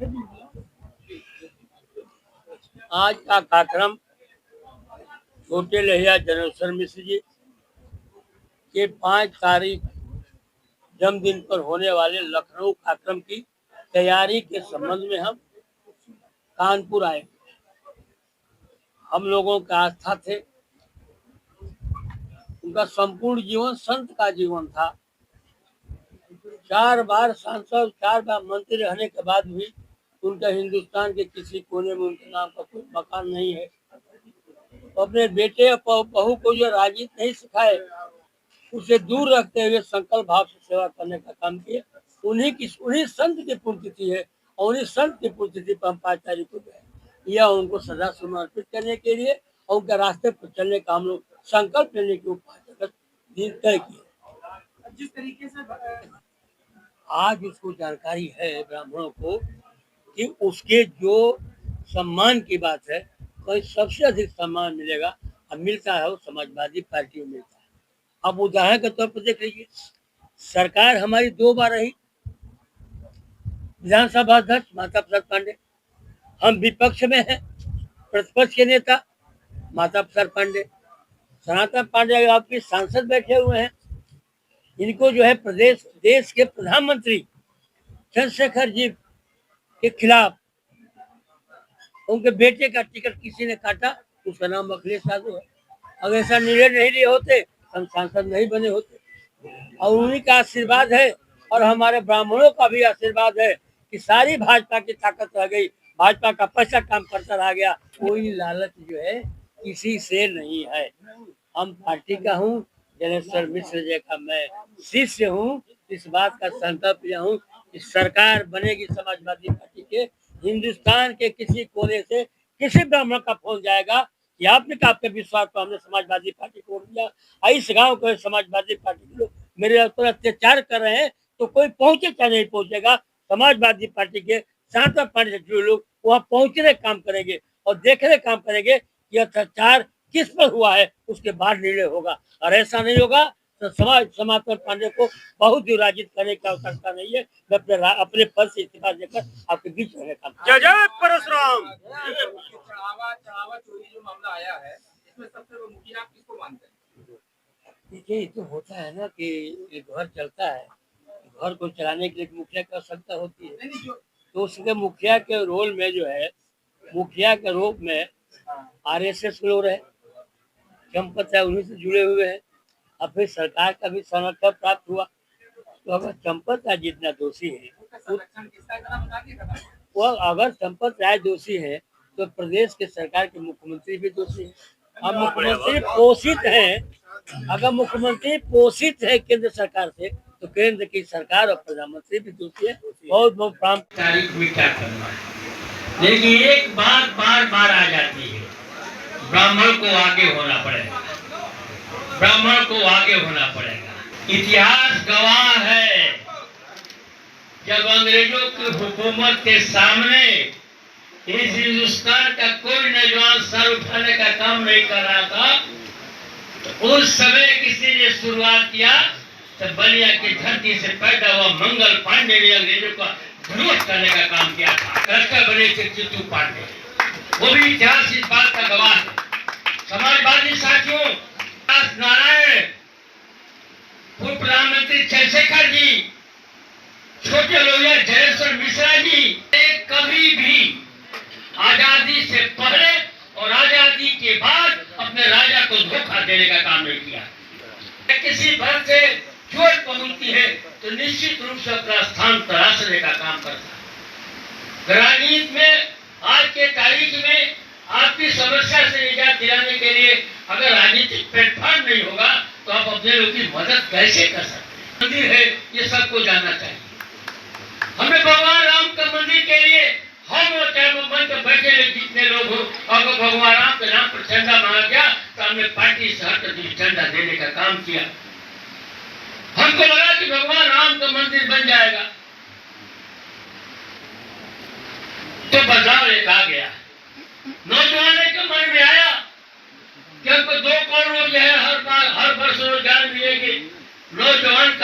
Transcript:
आज का कार्यक्रम छोटे लहिया जनेश्वर मिश्र जी के 5 तारीख जन्मदिन पर होने वाले लखनऊ कार्यक्रम की तैयारी के संबंध में हम कानपुर आए। हम लोगों का आस्था थे, उनका संपूर्ण जीवन संत का जीवन था। 4 बार सांसद, 4 बार मंत्री रहने के बाद भी उनका हिंदुस्तान के किसी कोने में उनके नाम का कोई मकान नहीं है। अपने बेटे और बहू को जो राजनीति नहीं सिखाए, उसे दूर रखते हुए संकल्प भाव से सेवा करने का काम किया। उन्हीं संत की पुण्यतिथि है और उन्हीं संत की पुण्यतिथि पर हम 5 तारीख को गए। यह उनको सदा समर्पित करने के लिए और उनके रास्ते पर चलने का हम लोग संकल्प लेने के ऊपर दिन तय किए। जिस तरीके से आज उसको जानकारी है ब्राह्मणों को कि उसके जो सम्मान की बात है, कहीं सबसे अधिक सम्मान मिलेगा अब मिलता है वो समाजवादी पार्टी में मिलता है। अब उदाहरण के तौर पर देख लीजिए, सरकार हमारी 2 बार रही, विधानसभा अध्यक्ष माता प्रसाद पांडे, हम विपक्ष में हैं, प्रतिपक्ष के नेता माता प्रसाद पांडे, सनातन पांडे आपके सांसद बैठे हुए हैं। इनको जो है देश के प्रधानमंत्री चंद्रशेखर जी के खिलाफ उनके बेटे का टिकट किसी ने काटा, उसका नाम अखिलेश यादव है। अगर ऐसा निर्णय नहीं लिए होते हम सांसद नहीं बने होते। और उन्हीं का आशीर्वाद है और हमारे ब्राह्मणों का भी आशीर्वाद है कि सारी भाजपा की ताकत रह गई, भाजपा का पैसा काम करता रह गया। कोई लालच जो है किसी से नहीं है। हम पार्टी का हूँ, जनेश्वर मिश्र जी का मैं शिष्य हूँ। इस बात का संकल्प लिया हूँ कि सरकार बनेगी समाजवादी पार्टी के। हिंदुस्तान के किसी कोने से किसी ब्राह्मण का फोन जाएगा कि आपके विश्वास पर हमने समाजवादी पार्टी को वोट दिया, इस गांव को समाजवादी पार्टी के लोग मेरे ऊपर अत्याचार कर रहे हैं, तो कोई पहुंचे क्या नहीं पहुंचेगा। समाजवादी पार्टी के सांसद पार्टी से जुड़े लोग वहां पहुंचने काम करेंगे और देखने काम करेंगे कि अत्याचार किस पर हुआ है, उसके बाद निर्णय होगा। और ऐसा नहीं होगा तो समाजवादी पांडे को बहुत विराजित करने की आवश्यकता नहीं है। मैं अपने पद से इस्तीफा देकर आपके बीच रहने का। जय जय परशुराम। चढ़ावा चोरी जो मामला आया है, इसमें सबसे मुखिया आप किसको मानते हैं? देखिए, ये तो होता है ना कि घर चलता है, घर को चलाने के लिए मुखिया की आवश्यकता होती है। तो उसके मुखिया के रोल में जो है, मुखिया के रूप में आरएसएस लोग रहे, चंपत है उन्हीं से जुड़े हुए हैं। अब फिर सरकार का भी समर्थन प्राप्त हुआ, तो अगर चंपत राय जितना दोषी है, वो अगर चंपत राय दोषी है तो प्रदेश के सरकार के मुख्यमंत्री भी दोषी है। अब मुख्यमंत्री पोषित है, अगर मुख्यमंत्री पोषित है केंद्र सरकार से, तो केंद्र की सरकार और प्रधानमंत्री भी दोषी है। बहुत बहुत प्राप्त तारीख में क्या करना है, लेकिन एक बात बार बार आ जाती है, ब्राह्मण को आगे होना पड़ेगा, ब्राह्मण को आगे होना पड़ेगा। इतिहास गवाह है, जब अंग्रेजों की हुकूमत के सामने इस हिंदुस्तान का कोई नौजवान सर उठाने का काम नहीं कर रहा था, तो उस समय किसी ने शुरुआत किया, तो बलिया की धरती से पैदा हुआ मंगल पांडे ने अंग्रेजों का विरोध करने का काम किया था। कलकत्ता बने थे चित्तू पांडे, वो भी इतिहास इस बात का गवाह है। समाजवादी साथियों, नारायण, पूर्व प्रधानमंत्री चंद्रशेखर जी, छोटे लोहिया जनेश्वर मिश्रा जी ने कभी भी आजादी से पहले और आजादी के बाद अपने राजा को धोखा देने का काम नहीं किया। किसी भर से चोट पहुंचती है तो निश्चित रूप से अपना स्थान तराशने का काम करता है। राजनीति में आज के तारीख में आपकी समस्या से निजात दिलाने के लिए अगर राजनीतिक प्लेटफॉर्म नहीं होगा तो आप अपने लोगों की मदद कैसे कर सकते हैं। मंदिर है, ये सबको जानना चाहिए। हमने भगवान राम का मंदिर के लिए हम और चाहे मन पर बैठे जितने लोग हो, अगर भगवान राम के नाम पर चंदा मांगा गया तो हमने पार्टी से हटकर चंदा देने का काम किया। हमको लगा कि भगवान राम का मंदिर बन जाएगा, तो बदलाव एक आ गया। नौजवानों के मन में आया कि हमको 2 करोड़ जो है हर वर्ष रोजगार मिलेगी। नौजवान